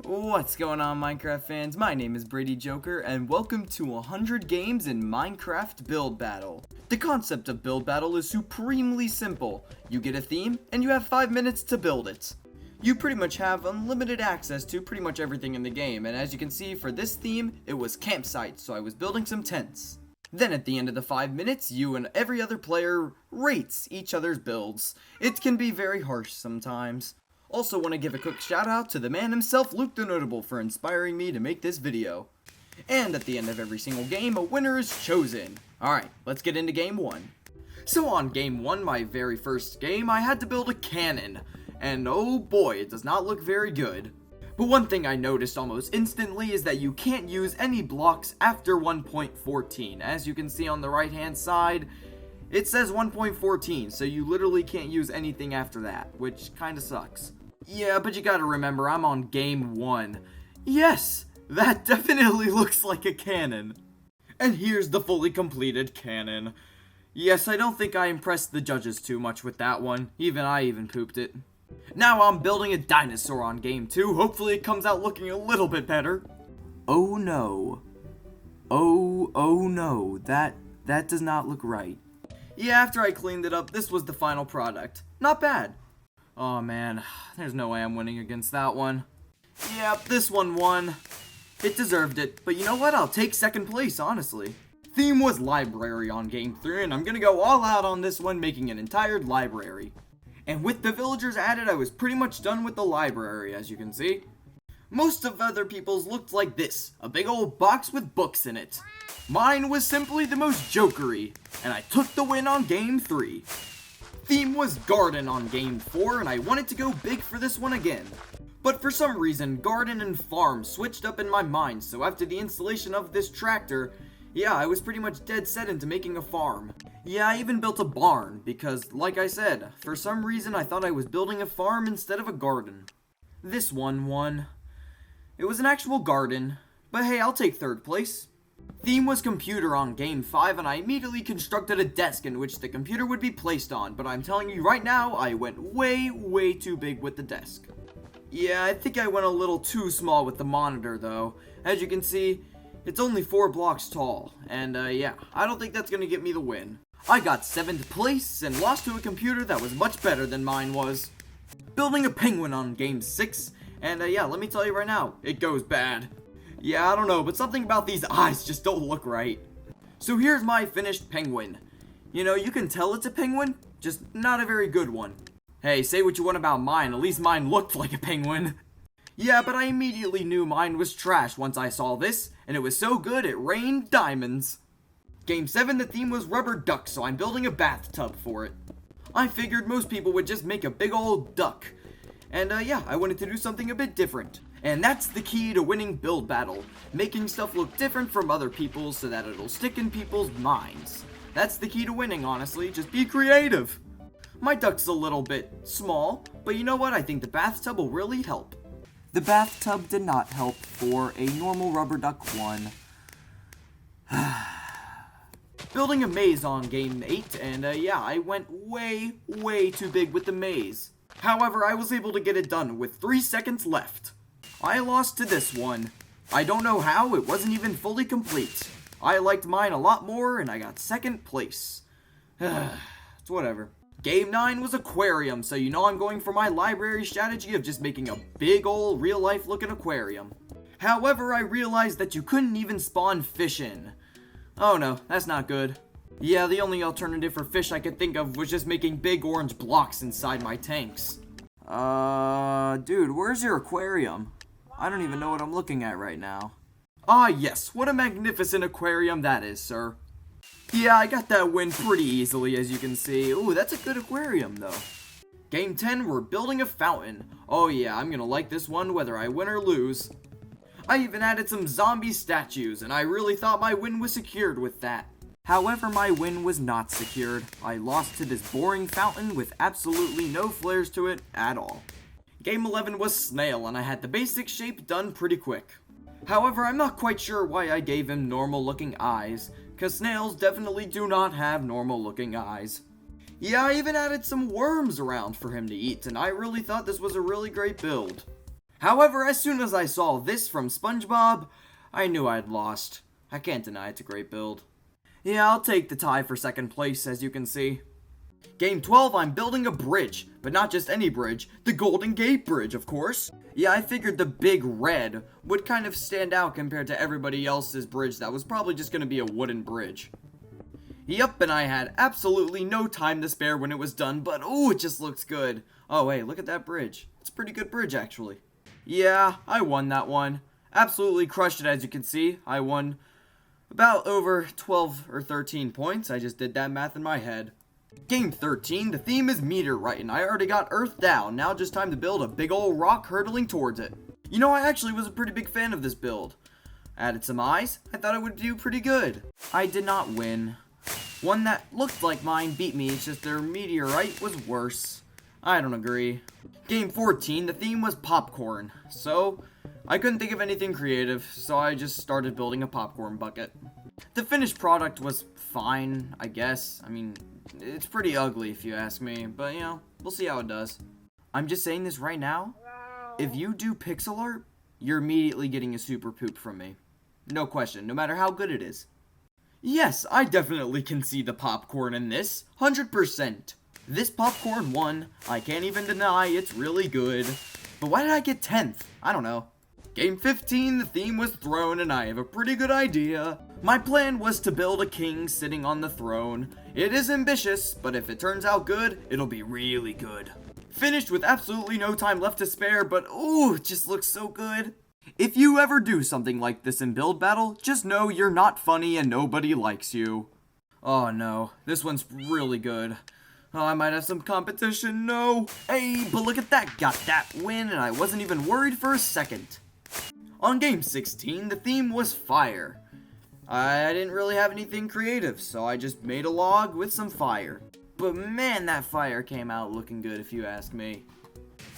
What's going on, Minecraft fans? My name is Brady Joker, and welcome to 100 games in Minecraft Build Battle. The concept of Build Battle is supremely simple. You get a theme, and you have 5 minutes to build it. You pretty much have unlimited access to pretty much everything in the game, and as you can see, for this theme, it was campsites, so I was building some tents. Then at the end of the 5 minutes, you and every other player rates each other's builds. It can be very harsh sometimes. Also want to give a quick shout out to the man himself, Luke the Notable, for inspiring me to make this video. And at the end of every single game, a winner is chosen. Alright, let's get into game 1. So on game 1, my very first game, I had to build a cannon. And oh boy, it does not look very good. But one thing I noticed almost instantly is that you can't use any blocks after 1.14. As you can see on the right hand side, it says 1.14, so you literally can't use anything after that, which kinda sucks. Yeah, but you gotta remember, I'm on game 1. Yes, that definitely looks like a cannon. And here's the fully completed cannon. Yes, I don't think I impressed the judges too much with that one. I even pooped it. Now I'm building a dinosaur on game 2. Hopefully it comes out looking a little bit better. Oh no. Oh no. That does not look right. Yeah, after I cleaned it up, this was the final product. Not bad. Oh man, there's no way I'm winning against that one. Yep, this one won. It deserved it, but you know what? I'll take second place, honestly. Theme was library on game 3, and I'm gonna go all out on this one, making an entire library. And with the villagers added, I was pretty much done with the library, as you can see. Most of other people's looked like this, a big old box with books in it. Mine was simply the most jokery, and I took the win on game 3. Theme was garden on game 4, and I wanted to go big for this one again. But for some reason, garden and farm switched up in my mind, so after the installation of this tractor, yeah, I was pretty much dead set into making a farm. Yeah, I even built a barn, because, like I said, for some reason I thought I was building a farm instead of a garden. This one won. It was an actual garden, but hey, I'll take third place. Theme was computer on game 5, and I immediately constructed a desk in which the computer would be placed on, but I'm telling you right now, I went way too big with the desk. Yeah, I think I went a little too small with the monitor though. As you can see, it's only 4 blocks tall, and yeah, I don't think that's gonna get me the win. I got 7th place and lost to a computer that was much better than mine was. Building a penguin on game 6, and yeah, let me tell you right now, it goes bad. Yeah, I don't know, but something about these eyes just don't look right. So here's my finished penguin. You know, you can tell it's a penguin, just not a very good one. Hey, say what you want about mine, at least mine looked like a penguin. Yeah, but I immediately knew mine was trash once I saw this, and it was so good it rained diamonds. Game 7, the theme was rubber duck, so I'm building a bathtub for it. I figured most people would just make a big old duck. And yeah, I wanted to do something a bit different. And that's the key to winning Build Battle, making stuff look different from other people's so that it'll stick in people's minds. That's the key to winning, honestly, just be creative. My duck's a little bit small, but you know what, I think the bathtub will really help. The bathtub did not help for a normal rubber duck one. Building a maze on game 8, and yeah, I went way too big with the maze. However, I was able to get it done with 3 seconds left. I lost to this one. I don't know how, it wasn't even fully complete. I liked mine a lot more, and I got 2nd place. It's whatever. Game 9 was aquarium, so you know I'm going for my library strategy of just making a big ol' real life looking aquarium. However, I realized that you couldn't even spawn fish in. Oh no, that's not good. Yeah, the only alternative for fish I could think of was just making big orange blocks inside my tanks. Dude, where's your aquarium? I don't even know what I'm looking at right now. Ah yes, what a magnificent aquarium that is, sir. Yeah, I got that win pretty easily, as you can see. Ooh, that's a good aquarium, though. Game 10, we're building a fountain. Oh yeah, I'm gonna like this one whether I win or lose. I even added some zombie statues, and I really thought my win was secured with that. However, my win was not secured. I lost to this boring fountain with absolutely no flares to it at all. Game 11 was snail, and I had the basic shape done pretty quick. However, I'm not quite sure why I gave him normal looking eyes, cause snails definitely do not have normal looking eyes. Yeah, I even added some worms around for him to eat, and I really thought this was a really great build. However, as soon as I saw this from SpongeBob, I knew I'd lost. I can't deny it's a great build. Yeah, I'll take the tie for second place, as you can see. Game 12, I'm building a bridge, but not just any bridge, the Golden Gate Bridge, of course. Yeah, I figured the big red would kind of stand out compared to everybody else's bridge that was probably just gonna be a wooden bridge. Yep, and I had absolutely no time to spare when it was done, but ooh, it just looks good. Oh, hey, look at that bridge. It's a pretty good bridge, actually. Yeah, I won that one. Absolutely crushed it, as you can see. I won about over 12 or 13 points. I just did that math in my head. Game 13, the theme is meteorite, and I already got Earth down. Now just time to build a big old rock hurtling towards it. You know, I actually was a pretty big fan of this build. Added some eyes. I thought it would do pretty good. I did not win. One that looked like mine beat me, it's just their meteorite was worse. I don't agree. Game 14, the theme was popcorn. So, I couldn't think of anything creative, so I just started building a popcorn bucket. The finished product was fine, I guess. I mean, it's pretty ugly if you ask me, but you know, we'll see how it does. I'm just saying this right now. If you do pixel art, you're immediately getting a super poop from me. No question, no matter how good it is. Yes, I definitely can see the popcorn in this, 100%. This popcorn won. I can't even deny it's really good. But why did I get 10th? I don't know. Game 15, the theme was throne, and I have a pretty good idea. My plan was to build a king sitting on the throne. It is ambitious, but if it turns out good, it'll be really good. Finished with absolutely no time left to spare, but ooh, it just looks so good. If you ever do something like this in Build Battle, just know you're not funny and nobody likes you. Oh no, this one's really good. Oh, I might have some competition, no. Hey, but look at that, got that win, and I wasn't even worried for a second. On game 16, the theme was fire. I didn't really have anything creative, so I just made a log with some fire. But man, that fire came out looking good if you ask me.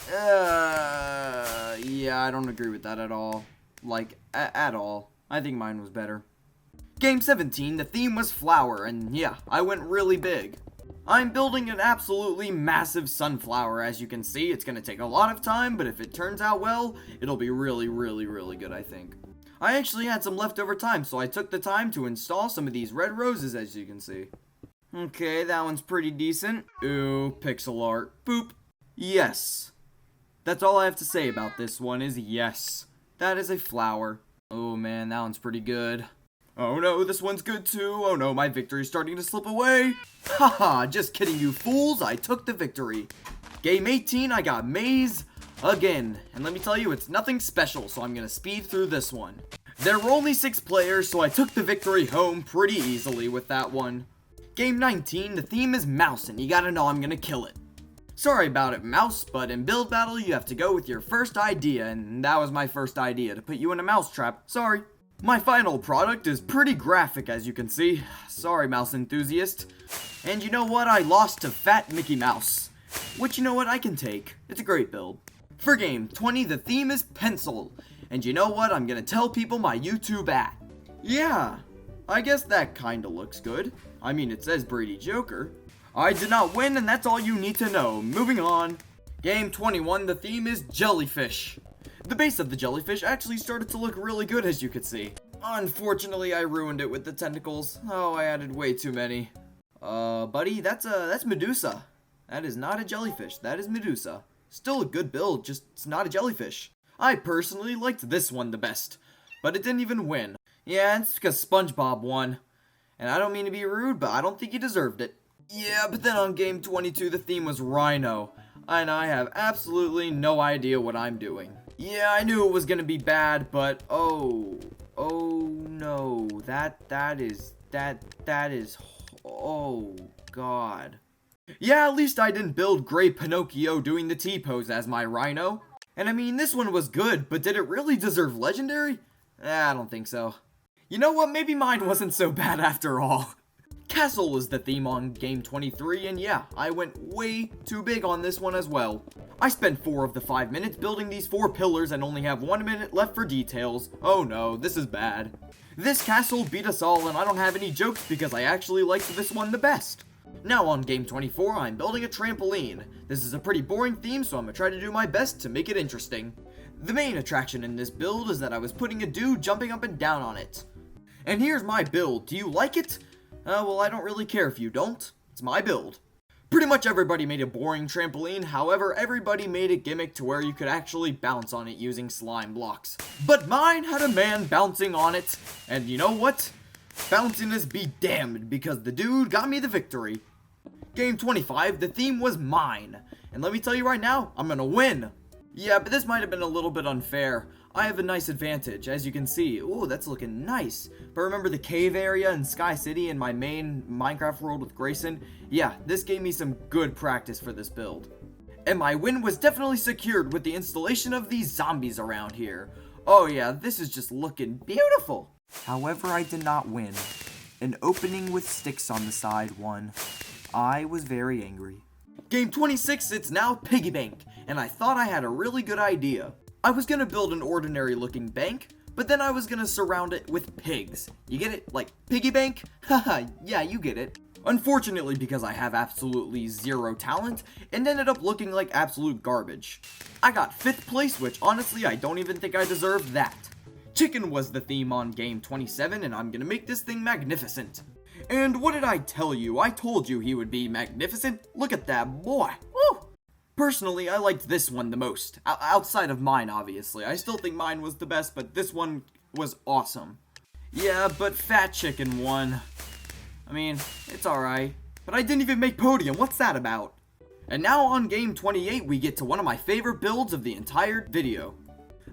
Yeah, I don't agree with that at all. Like, at all. I think mine was better. Game 17, the theme was flower, and yeah, I went really big. I'm building an absolutely massive sunflower, as you can see. It's gonna take a lot of time, but if it turns out well, it'll be really, really, really good, I think. I actually had some leftover time, so I took the time to install some of these red roses, as you can see. Okay, that one's pretty decent. Ooh, pixel art. Boop. Yes. That's all I have to say about this one is yes. That is a flower. Oh man, that one's pretty good. Oh no, this one's good too. Oh no, my victory's starting to slip away. Haha, just kidding you fools, I took the victory. Game 18, I got maze again. And let me tell you, it's nothing special, so I'm gonna speed through this one. There were only 6 players, so I took the victory home pretty easily with that one. Game 19, the theme is mouse, and you gotta know I'm gonna kill it. Sorry about it, mouse, but in Build Battle, you have to go with your first idea, and that was my first idea, to put you in a mouse trap. Sorry. My final product is pretty graphic, as you can see. Sorry, mouse enthusiast. And you know what? I lost to Fat Mickey Mouse. Which, you know what? I can take. It's a great build. For game 20, the theme is pencil. And you know what? I'm gonna tell people my YouTube at. Yeah, I guess that kinda looks good. I mean, it says Brady Joker. I did not win, and that's all you need to know. Moving on. Game 21, the theme is jellyfish. The base of the jellyfish actually started to look really good, as you could see. Unfortunately, I ruined it with the tentacles. Oh, I added way too many. Buddy, that's Medusa. That is not a jellyfish, that is Medusa. Still a good build, just it's not a jellyfish. I personally liked this one the best, but it didn't even win. Yeah, it's because SpongeBob won. And I don't mean to be rude, but I don't think he deserved it. Yeah, but then on game 22, the theme was Rhino. And I have absolutely no idea what I'm doing. Yeah, I knew it was gonna be bad, but oh no, that is, oh god. Yeah, at least I didn't build Gray Pinocchio doing the T-pose as my Rhino. And I mean, this one was good, but did it really deserve Legendary? I don't think so. You know what, maybe mine wasn't so bad after all. Castle was the theme on game 23, and yeah, I went way too big on this one as well. I spent 4 of the 5 minutes building these 4 pillars and only have 1 minute left for details. Oh no, this is bad. This castle beat us all, and I don't have any jokes because I actually liked this one the best. Now on game 24, I'm building a trampoline. This is a pretty boring theme, so I'm gonna try to do my best to make it interesting. The main attraction in this build is that I was putting a dude jumping up and down on it. And here's my build. Do you like it? Well, I don't really care if you don't. It's my build. Pretty much everybody made a boring trampoline, however, everybody made a gimmick to where you could actually bounce on it using slime blocks. But mine had a man bouncing on it, and you know what? Bounciness be damned, because the dude got me the victory. Game 25, the theme was mine, and let me tell you right now, I'm gonna win. Yeah, but this might have been a little bit unfair. I have a nice advantage, as you can see. Ooh, that's looking nice. But remember the cave area in Sky City in my main Minecraft world with Grayson? Yeah, this gave me some good practice for this build. And my win was definitely secured with the installation of these zombies around here. Oh yeah, this is just looking beautiful. However, I did not win. An opening with sticks on the side won. I was very angry. Game 26, it's now Piggy Bank, and I thought I had a really good idea. I was gonna build an ordinary looking bank, but then I was gonna surround it with pigs. You get it? Like piggy bank? Haha, yeah, you get it. Unfortunately, because I have absolutely zero talent, it ended up looking like absolute garbage. I got 5th place, which honestly, I don't even think I deserved that. Chicken was the theme on game 27, and I'm gonna make this thing magnificent. And what did I tell you? I told you he would be magnificent. Look at that boy. Woo! Personally, I liked this one the most. Outside of mine, obviously. I still think mine was the best, but this one was awesome. Yeah, but Fat Chicken won. I mean, it's alright. But I didn't even make podium. What's that about? And now on game 28, we get to one of my favorite builds of the entire video.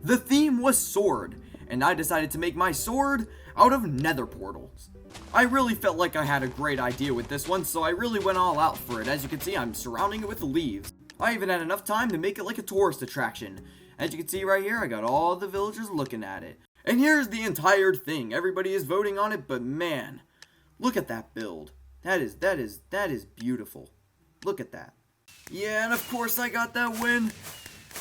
The theme was sword, and I decided to make my sword out of nether portals. I really felt like I had a great idea with this one, so I really went all out for it. As you can see, I'm surrounding it with leaves. I even had enough time to make it like a tourist attraction. As you can see right here, I got all the villagers looking at it. And here's the entire thing. Everybody is voting on it, but man, look at that build. That is beautiful. Look at that. Yeah, and of course I got that win.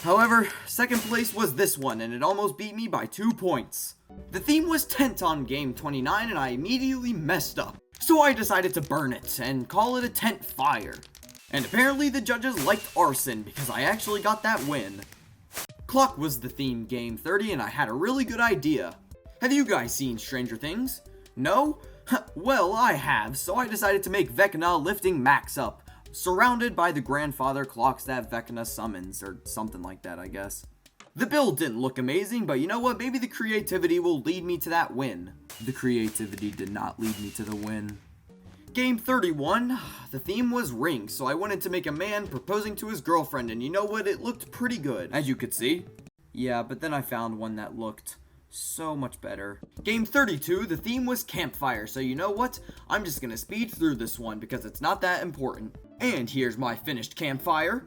However, 2nd place was this one, and it almost beat me by 2 points. The theme was tent on game 29, and I immediately messed up. So I decided to burn it, and call it a tent fire. And apparently the judges liked arson, because I actually got that win. Clock was the theme game 30, and I had a really good idea. Have you guys seen Stranger Things? No? Well, I have, so I decided to make Vecna lifting Max up, surrounded by the grandfather clocks that Vecna summons, or something like that, I guess. The build didn't look amazing, but you know what? Maybe the creativity will lead me to that win. The creativity did not lead me to the win. Game 31, the theme was rings, so I wanted to make a man proposing to his girlfriend, and you know what? It looked pretty good, as you could see. Yeah, but then I found one that looked so much better. Game 32, the theme was campfire, so you know what? I'm just gonna speed through this one because it's not that important. And here's my finished campfire.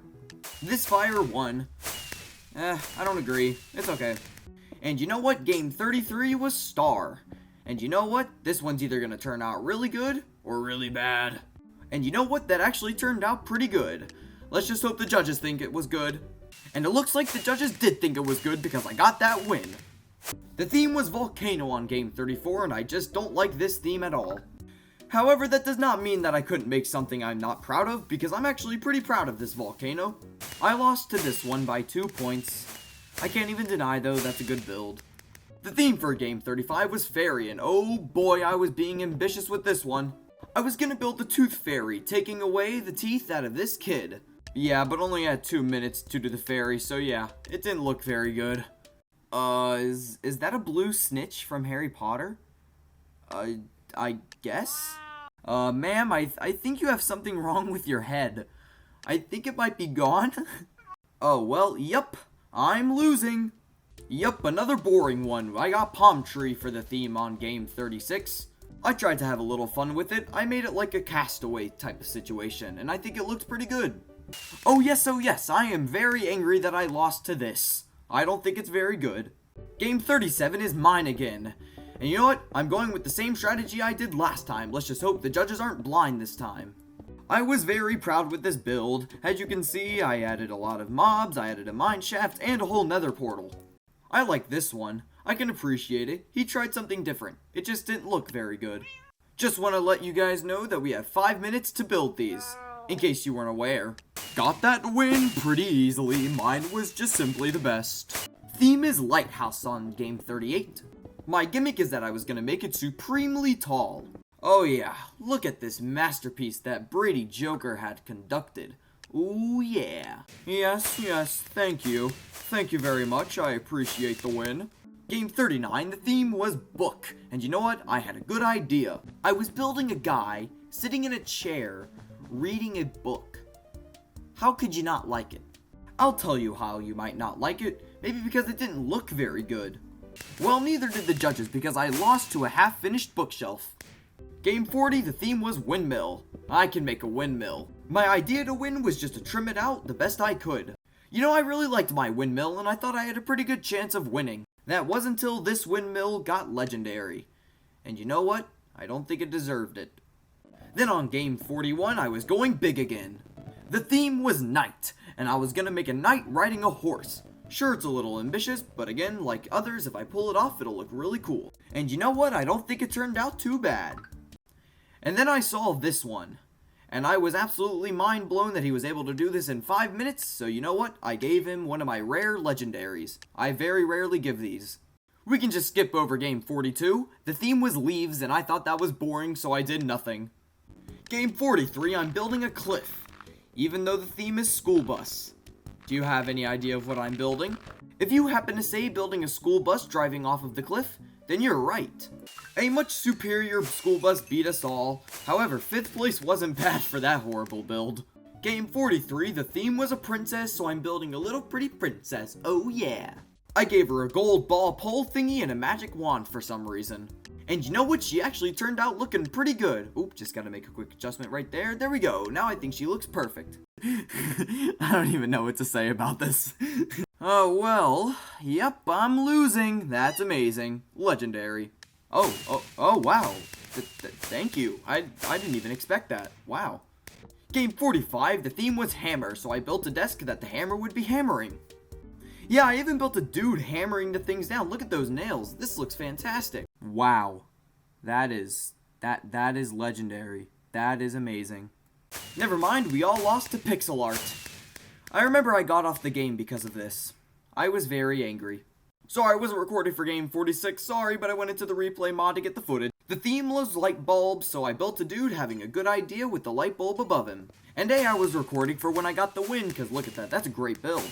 This fire won. I don't agree. It's okay. And you know what? Game 33 was star. And you know what? This one's either gonna turn out really good or really bad. And you know what? That actually turned out pretty good. Let's just hope the judges think it was good. And it looks like the judges did think it was good because I got that win. The theme was volcano on game 34, and I just don't like this theme at all. However, that does not mean that I couldn't make something I'm not proud of, because I'm actually pretty proud of this volcano. I lost to this one by 2 points. I can't even deny though, that's a good build. The theme for game 35 was fairy, and oh boy, I was being ambitious with this one. I was gonna build the tooth fairy, taking away the teeth out of this kid. Yeah, but only had 2 minutes to do the fairy, so yeah, it didn't look very good. Is that a blue snitch from Harry Potter? I guess? Ma'am, I think you have something wrong with your head. I think it might be gone. Oh, well, yup, I'm losing. Yup, another boring one. I got palm tree for the theme on game 36. I tried to have a little fun with it. I made it like a castaway type of situation, and I think it looked pretty good. Oh yes, I am very angry that I lost to this. I don't think it's very good. Game 37 is mine again. And you know what? I'm going with the same strategy I did last time. Let's just hope the judges aren't blind this time. I was very proud with this build. As you can see, I added a lot of mobs, I added a mine shaft, and a whole nether portal. I like this one. I can appreciate it. He tried something different. It just didn't look very good. Just want to let you guys know that we have 5 minutes to build these, in case you weren't aware. Got that win pretty easily. Mine was just simply the best. Theme is lighthouse on game 38. My gimmick is that I was gonna make it supremely tall. Oh yeah, look at this masterpiece that Brady Joker had conducted. Ooh yeah. Yes, thank you. Thank you very much, I appreciate the win. Game 39, the theme was book. And you know what? I had a good idea. I was building a guy sitting in a chair reading a book. How could you not like it? I'll tell you how you might not like it. Maybe because it didn't look very good. Well, neither did the judges because I lost to a half-finished bookshelf. Game 40, the theme was windmill. I can make a windmill. My idea to win was just to trim it out the best I could. You know, I really liked my windmill and I thought I had a pretty good chance of winning. That was until this windmill got legendary. And you know what? I don't think it deserved it. Then on game 41, I was going big again. The theme was knight, and I was gonna make a knight riding a horse. Sure, it's a little ambitious, but again, like others, if I pull it off, it'll look really cool. And you know what? I don't think it turned out too bad. And then I saw this one, and I was absolutely mind blown that he was able to do this in 5 minutes, so you know what? I gave him one of my rare legendaries. I very rarely give these. We can just skip over game 42. The theme was leaves, and I thought that was boring, so I did nothing. Game 43, I'm building a cliff, even though the theme is school bus. Do you have any idea of what I'm building? If you happen to say building a school bus driving off of the cliff, then you're right. A much superior school bus beat us all. However, 5th place wasn't bad for that horrible build. Game 43, the theme was a princess, so I'm building a little pretty princess. Oh yeah. I gave her a gold ball pole thingy and a magic wand for some reason. And you know what? She actually turned out looking pretty good. Oop, just gotta make a quick adjustment right there. There we go. Now I think she looks perfect. I don't even know what to say about this. Oh, well. Yep, I'm losing. That's amazing. Legendary. Oh, wow. Thank you. I didn't even expect that. Wow. Game 45, the theme was hammer, so I built a desk that the hammer would be hammering. Yeah, I even built a dude hammering the things down. Look at those nails. This looks fantastic. Wow. That is legendary. That is amazing. Never mind, we all lost to pixel art. I remember I got off the game because of this. I was very angry. Sorry, I wasn't recording for game 46, sorry, but I went into the replay mod to get the footage. The theme was light bulbs, so I built a dude having a good idea with the light bulb above him. And I was recording for when I got the win, because look at that, that's a great build.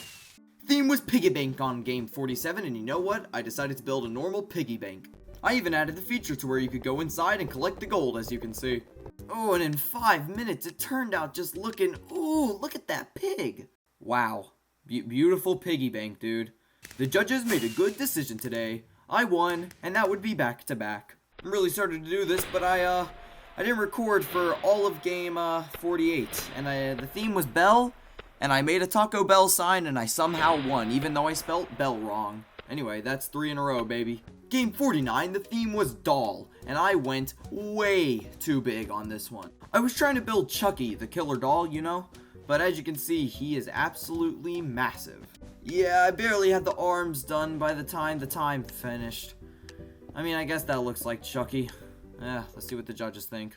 Theme was piggy bank on game 47, and you know what? I decided to build a normal piggy bank. I even added the feature to where you could go inside and collect the gold, as you can see. Oh, and in 5 minutes, it turned out just looking, ooh, look at that pig. Wow. Beautiful piggy bank, dude. The judges made a good decision today. I won, and that would be back to back. I'm really starting to do this, but I didn't record for all of game 48, and the theme was Bell, and I made a Taco Bell sign, and I somehow won, even though I spelt Bell wrong. Anyway, that's 3 in a row, baby. Game 49, the theme was doll, and I went way too big on this one. I was trying to build Chucky, the killer doll, you know? But as you can see, he is absolutely massive. Yeah, I barely had the arms done by the time finished. I mean, I guess that looks like Chucky. Let's see what the judges think.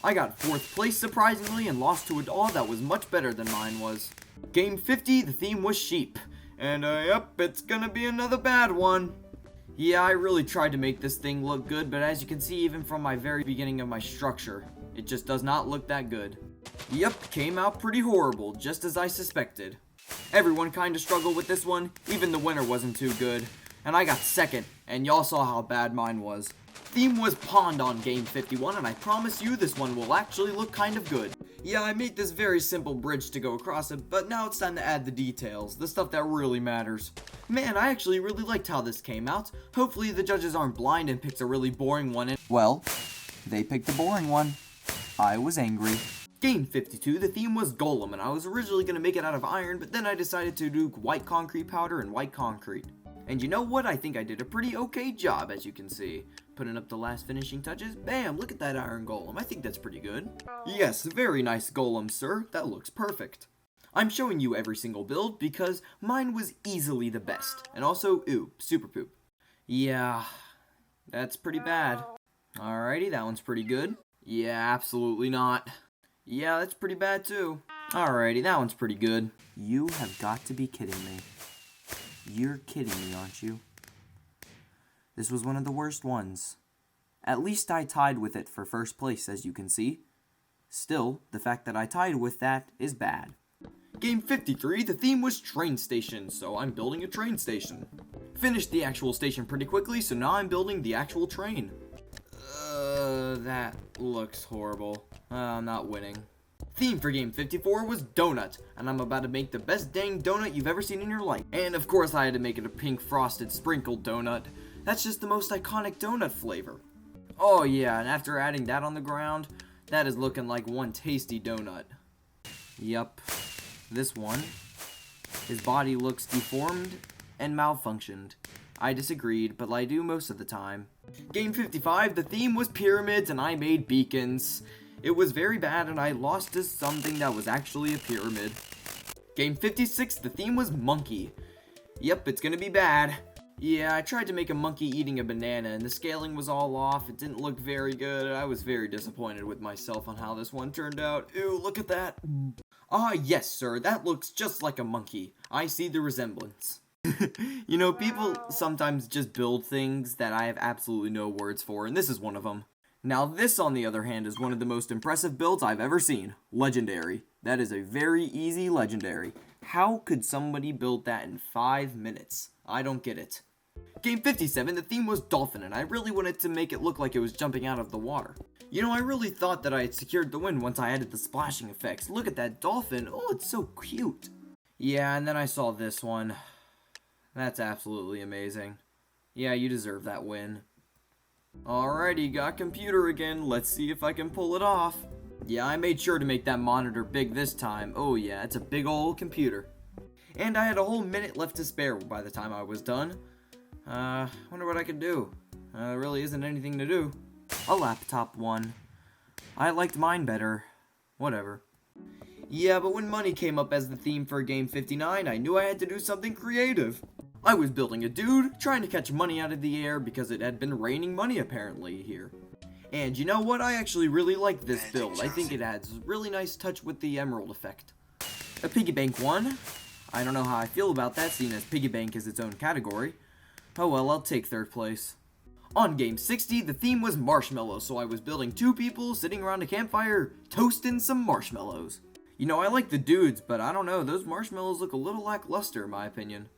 I got 4th place surprisingly and lost to a doll that was much better than mine was. Game 50, the theme was sheep. And yep, it's gonna be another bad one. Yeah, I really tried to make this thing look good, but as you can see even from my very beginning of my structure, it just does not look that good. Yep, came out pretty horrible, just as I suspected. Everyone kinda struggled with this one, even the winner wasn't too good. And I got 2nd, and y'all saw how bad mine was. Theme was pond on game 51, and I promise you this one will actually look kind of good. Yeah, I made this very simple bridge to go across it, but now it's time to add the details, the stuff that really matters. Man, I actually really liked how this came out. Hopefully the judges aren't blind and picked a really boring one. Well, they picked a boring one. I was angry. Game 52, the theme was golem, and I was originally going to make it out of iron, but then I decided to do white concrete powder and white concrete. And you know what? I think I did a pretty okay job, as you can see. Putting up the last finishing touches. Bam! Look at that iron golem. I think that's pretty good. Yes, very nice golem, sir. That looks perfect. I'm showing you every single build because mine was easily the best. And also, ooh, super poop. Yeah, that's pretty bad. Alrighty, that one's pretty good. Yeah, absolutely not. Yeah, that's pretty bad too. Alrighty, that one's pretty good. You have got to be kidding me. You're kidding me, aren't you? This was one of the worst ones. At least I tied with it for first place, as you can see. Still, the fact that I tied with that is bad. Game 53, the theme was train station, so I'm building a train station. Finished the actual station pretty quickly, so now I'm building the actual train. That looks horrible. I'm not winning. Theme for game 54 was donut, and I'm about to make the best dang donut you've ever seen in your life. And of course I had to make it a pink frosted sprinkled donut. That's just the most iconic donut flavor. Oh yeah, and after adding that on the ground, that is looking like one tasty donut. Yup, this one. His body looks deformed and malfunctioned. I disagreed, but I do most of the time. Game 55, the theme was pyramids and I made beacons. It was very bad and I lost to something that was actually a pyramid. Game 56, the theme was monkey. Yep, it's gonna be bad. Yeah, I tried to make a monkey eating a banana and the scaling was all off. It didn't look very good. I was very disappointed with myself on how this one turned out. Ew, look at that. Ah, yes, sir, that looks just like a monkey. I see the resemblance. You know, people sometimes just build things that I have absolutely no words for, and this is one of them. Now this, on the other hand, is one of the most impressive builds I've ever seen. Legendary. That is a very easy legendary. How could somebody build that in 5 minutes? I don't get it. Game 57, the theme was dolphin, and I really wanted to make it look like it was jumping out of the water. You know, I really thought that I had secured the win once I added the splashing effects. Look at that dolphin. Oh, it's so cute. Yeah, and then I saw this one. That's absolutely amazing. Yeah, you deserve that win. Alrighty, got computer again. Let's see if I can pull it off. Yeah, I made sure to make that monitor big this time. Oh yeah, it's a big old computer. And I had a whole minute left to spare by the time I was done. Wonder what I could do. There really isn't anything to do. A laptop one. I liked mine better. Whatever. Yeah, but when money came up as the theme for game 59, I knew I had to do something creative. I was building a dude, trying to catch money out of the air because it had been raining money apparently here. And you know what? I actually really like this build. I think it adds really nice touch with the emerald effect. A piggy bank one. I don't know how I feel about that, seeing as piggy bank is its own category. Oh well, I'll take third place. On game 60, the theme was marshmallows, so I was building two people sitting around a campfire, toasting some marshmallows. You know, I like the dudes, but I don't know, those marshmallows look a little lackluster in my opinion.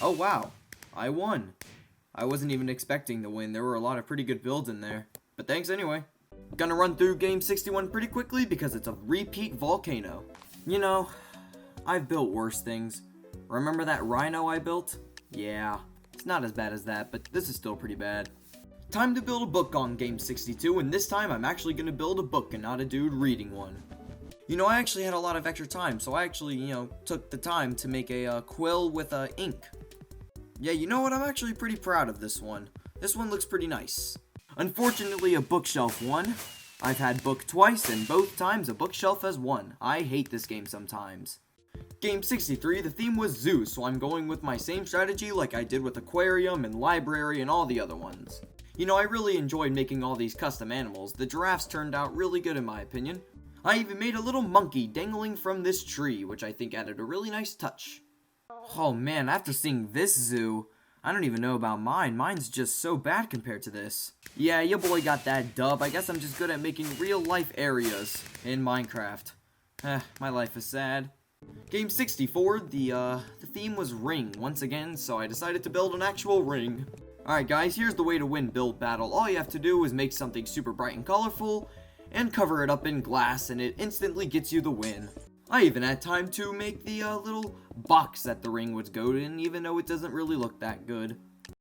Oh wow, I won. I wasn't even expecting to win. There were a lot of pretty good builds in there. But thanks anyway. Gonna run through game 61 pretty quickly because it's a repeat volcano. You know, I've built worse things. Remember that rhino I built? Yeah, it's not as bad as that, but this is still pretty bad. Time to build a book on game 62, and this time I'm actually gonna build a book and not a dude reading one. You know, I actually had a lot of extra time, so I actually, took the time to make a quill with ink. Yeah, you know what? I'm actually pretty proud of this one. This one looks pretty nice. Unfortunately, a bookshelf won. I've had book twice, and both times a bookshelf has won. I hate this game sometimes. Game 63, the theme was zoo, so I'm going with my same strategy like I did with aquarium and library and all the other ones. You know, I really enjoyed making all these custom animals. The giraffes turned out really good in my opinion. I even made a little monkey dangling from this tree, which I think added a really nice touch. Oh man, after seeing this zoo, I don't even know about mine. Mine's just so bad compared to this. Yeah, your boy got that dub. I guess I'm just good at making real life areas in Minecraft. My life is sad. Game 64, the theme was ring once again, so I decided to build an actual ring. Alright guys, here's the way to win build battle. All you have to do is make something super bright and colorful, and cover it up in glass, and it instantly gets you the win. I even had time to make the little box that the ring would go in, even though it doesn't really look that good.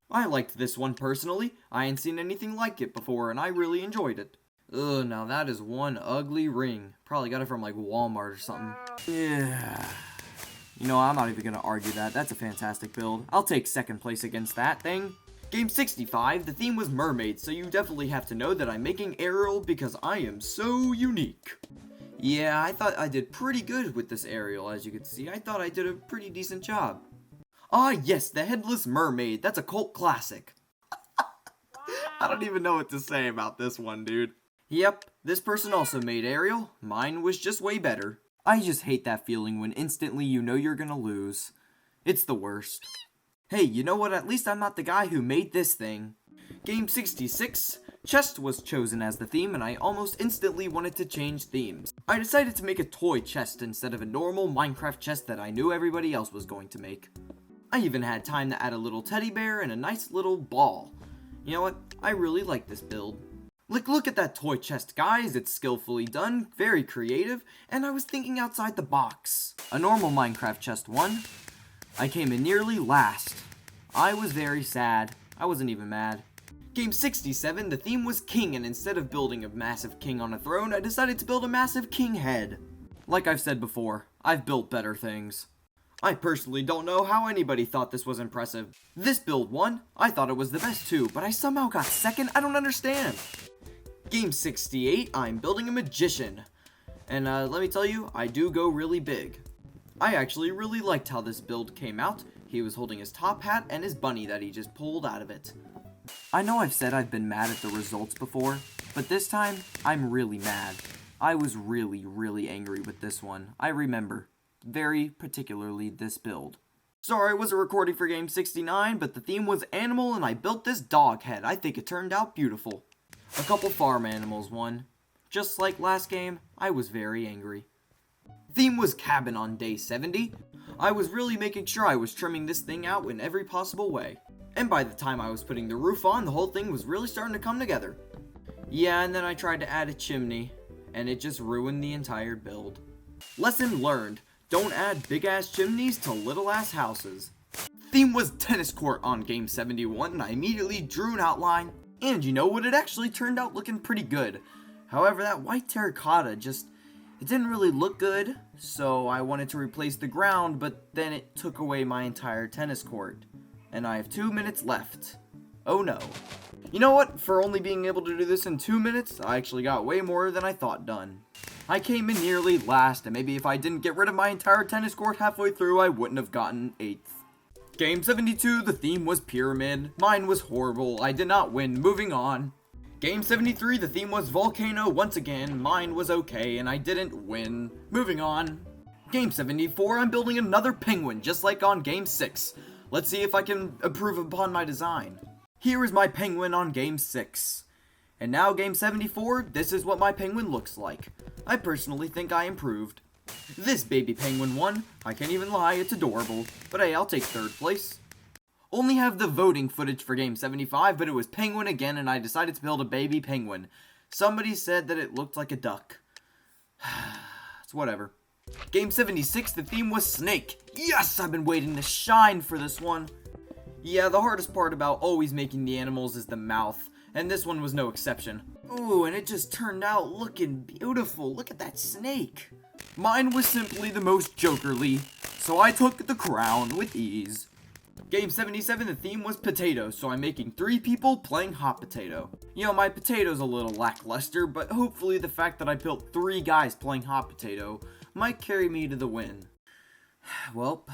I liked this one personally. I ain't seen anything like it before, and I really enjoyed it. Ugh, now that is one ugly ring. Probably got it from like Walmart or something. Yeah. You know, I'm not even gonna argue that. That's a fantastic build. I'll take second place against that thing. Game 65, the theme was mermaids, so you definitely have to know that I'm making Ariel because I am so unique. Yeah, I thought I did pretty good with this Ariel, as you can see. I thought I did a pretty decent job. Ah yes, the Headless Mermaid. That's a cult classic. I don't even know what to say about this one, dude. Yep, this person also made Ariel. Mine was just way better. I just hate that feeling when instantly you know you're gonna lose. It's the worst. Hey, you know what? At least I'm not the guy who made this thing. Game 66, chest was chosen as the theme, and I almost instantly wanted to change themes. I decided to make a toy chest instead of a normal Minecraft chest that I knew everybody else was going to make. I even had time to add a little teddy bear and a nice little ball. You know what? I really like this build. Look at that toy chest, guys. It's skillfully done, very creative, and I was thinking outside the box. A normal Minecraft chest won. I came in nearly last. I was very sad. I wasn't even mad. Game 67, the theme was king, and instead of building a massive king on a throne, I decided to build a massive king head. Like I've said before, I've built better things. I personally don't know how anybody thought this was impressive. This build won. I thought it was the best too, but I somehow got second. I don't understand. Game 68, I'm building a magician. And let me tell you, I do go really big. I actually really liked how this build came out. He was holding his top hat and his bunny that he just pulled out of it. I know I've said I've been mad at the results before, but this time, I'm really mad. I was really angry with this one. I remember, very particularly this build. Sorry I wasn't recording for Game 69, but the theme was animal and I built this dog head. I think it turned out beautiful. A couple farm animals won. Just like last game, I was very angry. Theme was cabin on day 70. I was really making sure I was trimming this thing out in every possible way. And by the time I was putting the roof on, the whole thing was really starting to come together. Yeah, and then I tried to add a chimney, and it just ruined the entire build. Lesson learned, don't add big ass chimneys to little ass houses. Theme was tennis court on game 71, and I immediately drew an outline, and you know what, it actually turned out looking pretty good. However, that white terracotta it didn't really look good, so I wanted to replace the ground, but then it took away my entire tennis court. And I have 2 minutes left. Oh no. You know what? For only being able to do this in 2 minutes, I actually got way more than I thought done. I came in nearly last, and maybe if I didn't get rid of my entire tennis court halfway through, I wouldn't have gotten 8th. Game 72, the theme was pyramid. Mine was horrible. I did not win. Moving on. Game 73, the theme was volcano once again. Mine was okay, and I didn't win. Moving on. Game 74, I'm building another penguin, just like on Game 6. Let's see if I can improve upon my design. Here is my penguin on Game 6. And now Game 74, this is what my penguin looks like. I personally think I improved. This baby penguin won. I can't even lie, it's adorable. But hey, I'll take 3rd place. Only have the voting footage for Game 75, but it was penguin again, and I decided to build a baby penguin. Somebody said that it looked like a duck. It's whatever. Game 76, the theme was snake. Yes, I've been waiting to shine for this one. Yeah, the hardest part about always making the animals is the mouth, and this one was no exception. Ooh, and it just turned out looking beautiful. Look at that snake. Mine was simply the most jokerly, so I took the crown with ease. Game 77, the theme was potato, so I'm making 3 people playing hot potato. You know, my potato's a little lackluster, but hopefully the fact that I built 3 guys playing hot potato might carry me to the win. Well,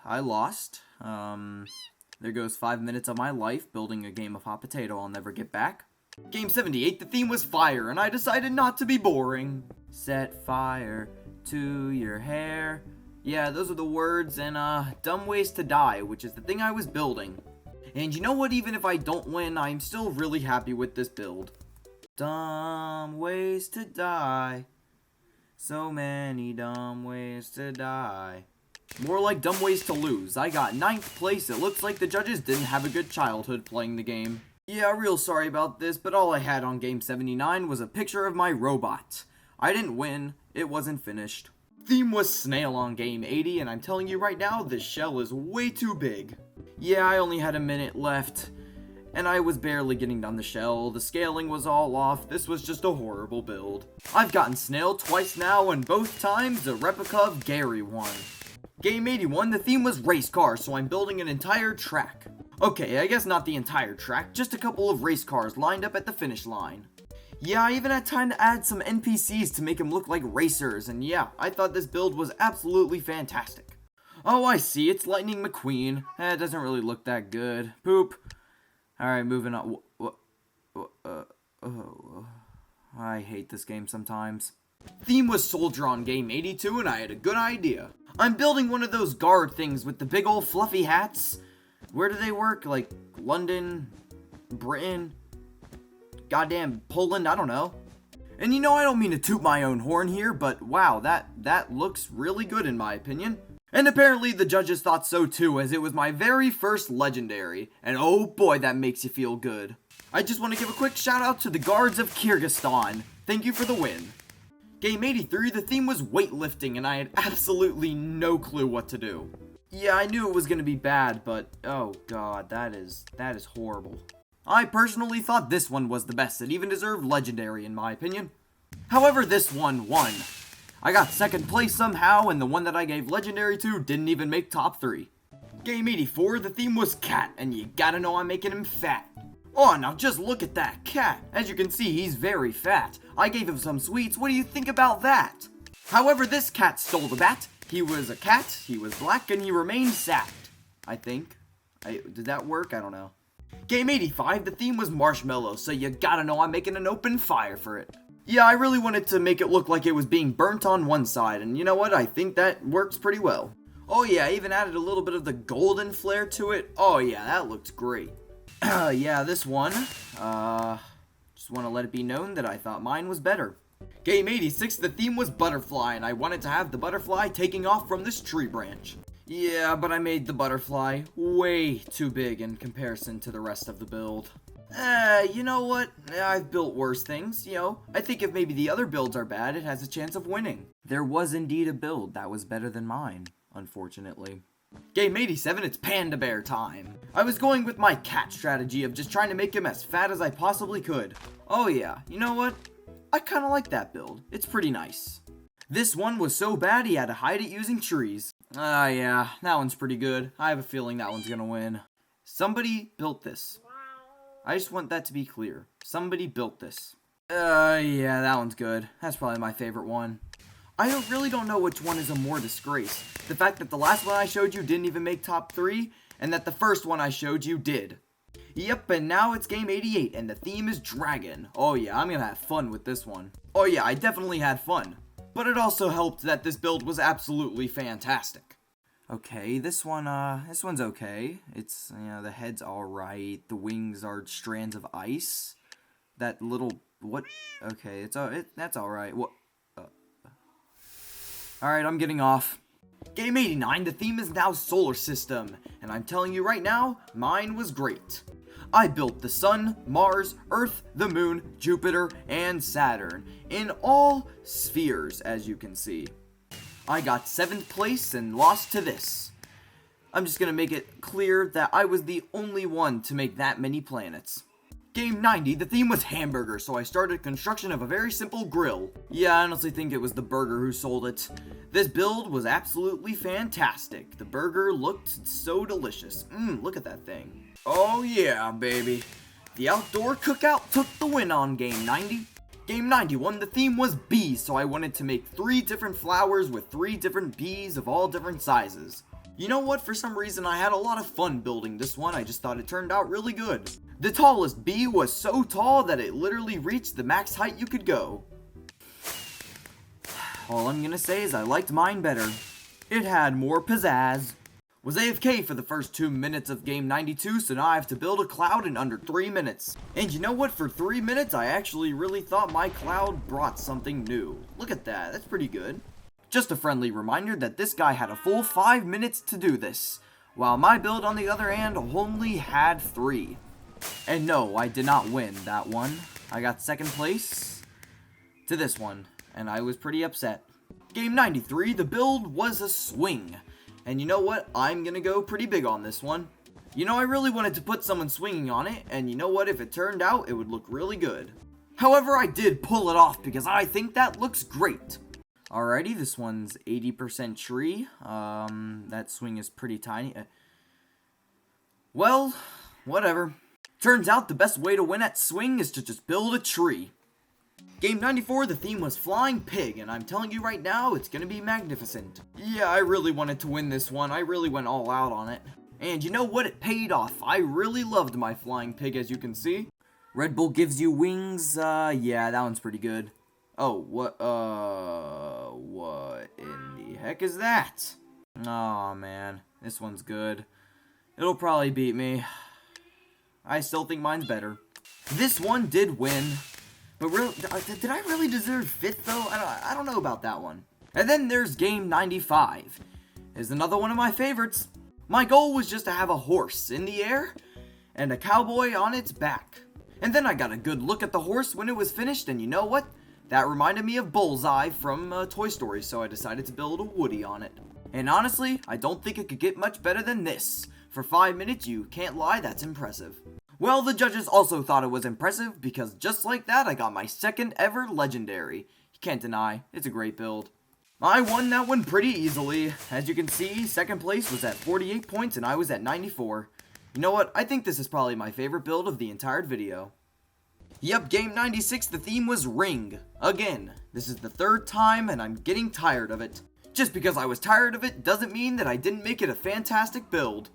I lost. There goes 5 minutes of my life building a game of hot potato I'll never get back. Game 78, the theme was fire, and I decided not to be boring. Set fire to your hair. Yeah, those are the words, and dumb ways to die, which is the thing I was building. And you know what, even if I don't win, I'm still really happy with this build. Dumb ways to die. So many dumb ways to die. More like dumb ways to lose. I got 9th place. It looks like the judges didn't have a good childhood playing the game. Yeah, real sorry about this, but all I had on Game 79 was a picture of my robot. I didn't win. It wasn't finished. Theme was snail on Game 80, and I'm telling you right now, this shell is way too big. Yeah, I only had a minute left, and I was barely getting done the shell. The scaling was all off. This was just a horrible build. I've gotten snail twice now, and both times the replica of Gary won. Game 81, the theme was race cars, so I'm building an entire track. Okay, I guess not the entire track, just a couple of race cars lined up at the finish line. Yeah, I even had time to add some NPCs to make them look like racers, and yeah, I thought this build was absolutely fantastic. Oh, I see, it's Lightning McQueen. It doesn't really look that good. Poop. Alright, moving on. I hate this game sometimes. Theme was Soldier on Game 82, and I had a good idea. I'm building one of those guard things with the big old fluffy hats. Where do they work? Like, London, Britain, goddamn Poland, I don't know. And you know, I don't mean to toot my own horn here, but wow, that looks really good in my opinion. And apparently the judges thought so too, as it was my very first legendary. And oh boy, that makes you feel good. I just want to give a quick shout out to the guards of Kyrgyzstan. Thank you for the win. Game 83, the theme was weightlifting, and I had absolutely no clue what to do. Yeah, I knew it was going to be bad, but oh god, that is horrible. I personally thought this one was the best. It even deserved legendary in my opinion. However, this one won. I got second place somehow, and the one that I gave legendary to didn't even make top 3. Game 84, the theme was cat, and you gotta know I'm making him fat. Oh, now just look at that cat. As you can see, he's very fat. I gave him some sweets. What do you think about that? However, this cat stole the bat. He was a cat, he was black, and he remained sacked. I think. Did that work? I don't know. Game 85, the theme was marshmallow, so you gotta know I'm making an open fire for it. Yeah, I really wanted to make it look like it was being burnt on one side, and you know what? I think that works pretty well. Oh yeah, I even added a little bit of the golden flair to it. Oh yeah, that looks great. Yeah, this one, just want to let it be known that I thought mine was better. Game 86, the theme was butterfly, and I wanted to have the butterfly taking off from this tree branch. Yeah, but I made the butterfly way too big in comparison to the rest of the build. You know what? I've built worse things, you know. I think if maybe the other builds are bad, it has a chance of winning. There was indeed a build that was better than mine, unfortunately. Game 87, it's Panda Bear time. I was going with my cat strategy of just trying to make him as fat as I possibly could. Oh yeah, you know what? I kinda like that build. It's pretty nice. This one was so bad he had to hide it using trees. Yeah, that one's pretty good. I have a feeling that one's gonna win. Somebody built this. I just want that to be clear. Somebody built this. Yeah, that one's good. That's probably my favorite one. I really don't know which one is a more disgrace. The fact that the last one I showed you didn't even make top 3, and that the first one I showed you did. Yep, and now it's game 88, and the theme is dragon. Oh yeah, I'm gonna have fun with this one. Oh yeah, I definitely had fun. But it also helped that this build was absolutely fantastic. Okay, this one's okay. It's, you know, the head's alright. The wings are strands of ice. That little, what? Okay, that's alright. What? Alright, I'm getting off. Game 89, the theme is now solar system. And I'm telling you right now, mine was great. I built the Sun, Mars, Earth, the Moon, Jupiter, and Saturn. In all spheres, as you can see. I got 7th place and lost to this. I'm just gonna make it clear that I was the only one to make that many planets. Game 90, the theme was hamburger, so I started construction of a very simple grill. Yeah, I honestly think it was the burger who sold it. This build was absolutely fantastic. The burger looked so delicious. Look at that thing. Oh yeah, baby. The outdoor cookout took the win on Game 90. Game 91, the theme was bees, so I wanted to make 3 different flowers with 3 different bees of all different sizes. You know what, for some reason I had a lot of fun building this one. I just thought it turned out really good. The tallest bee was so tall that it literally reached the max height you could go. All I'm gonna say is I liked mine better. It had more pizzazz. Was AFK for the first 2 minutes of game 92, so now I have to build a cloud in under 3 minutes. And you know what, for 3 minutes I actually really thought my cloud brought something new. Look at that, that's pretty good. Just a friendly reminder that this guy had a full 5 minutes to do this, while my build on the other hand only had 3. And no, I did not win that one. I got 2nd place to this one, and I was pretty upset. Game 93, the build was a swing. And you know what? I'm gonna go pretty big on this one. You know, I really wanted to put someone swinging on it, and you know what? If it turned out, it would look really good. However, I did pull it off because I think that looks great. Alrighty, this one's 80% tree. That swing is pretty tiny. Well, whatever. Turns out the best way to win at swing is to just build a tree. Game 94, the theme was Flying Pig, and I'm telling you right now, it's gonna be magnificent. Yeah, I really wanted to win this one. I really went all out on it. And you know what? It paid off. I really loved my Flying Pig, as you can see. Red Bull gives you wings. Yeah, that one's pretty good. Oh, what in the heck is that? Oh man, this one's good. It'll probably beat me. I still think mine's better. This one did win. But really, did I really deserve 5th though? I don't know about that one. And then there's game 95. Is another one of my favorites. My goal was just to have a horse in the air and a cowboy on its back. And then I got a good look at the horse when it was finished, and you know what? That reminded me of Bullseye from Toy Story, so I decided to build a Woody on it. And honestly, I don't think it could get much better than this. For 5 minutes, you can't lie, that's impressive. Well, the judges also thought it was impressive, because just like that, I got my 2nd ever legendary. You can't deny, it's a great build. I won that one pretty easily. As you can see, 2nd place was at 48 points and I was at 94. You know what, I think this is probably my favorite build of the entire video. Yep, game 96, the theme was Ring. Again, this is the 3rd time and I'm getting tired of it. Just because I was tired of it doesn't mean that I didn't make it a fantastic build.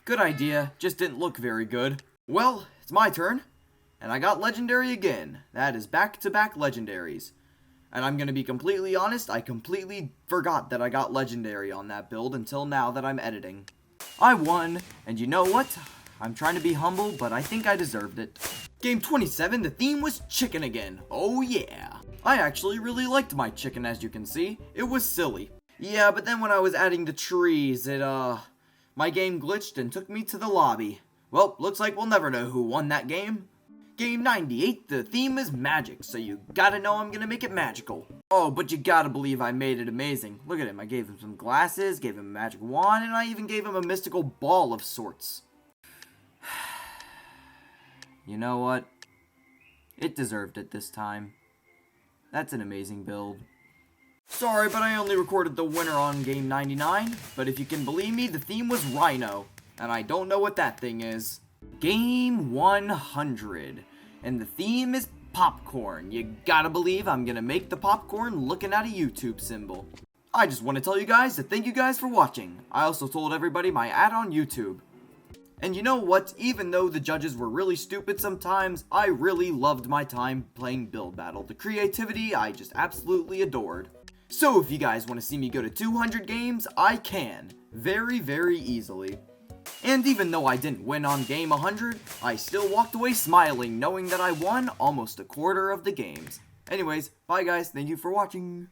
Good idea, just didn't look very good. Well, it's my turn, and I got legendary again. That is back-to-back legendaries. And I'm gonna be completely honest, I completely forgot that I got legendary on that build until now that I'm editing. I won, and you know what? I'm trying to be humble, but I think I deserved it. Game 27, the theme was chicken again. Oh yeah. I actually really liked my chicken, as you can see. It was silly. Yeah, but then when I was adding the trees, my game glitched and took me to the lobby. Well, looks like we'll never know who won that game. Game 98, the theme is magic, so you gotta know I'm gonna make it magical. Oh, but you gotta believe I made it amazing. Look at him, I gave him some glasses, gave him a magic wand, and I even gave him a mystical ball of sorts. You know what? It deserved it this time. That's an amazing build. Sorry, but I only recorded the winner on game 99, but if you can believe me, the theme was Rhino, and I don't know what that thing is. Game 100, and the theme is popcorn. You gotta believe I'm gonna make the popcorn looking at a YouTube symbol. I just want to tell you guys that thank you guys for watching. I also told everybody my ad on YouTube. And you know what, even though the judges were really stupid sometimes, I really loved my time playing Build Battle. The creativity I just absolutely adored. So if you guys want to see me go to 200 games, I can. Very, very easily. And even though I didn't win on game 100, I still walked away smiling knowing that I won almost a quarter of the games. Anyways, bye guys, thank you for watching.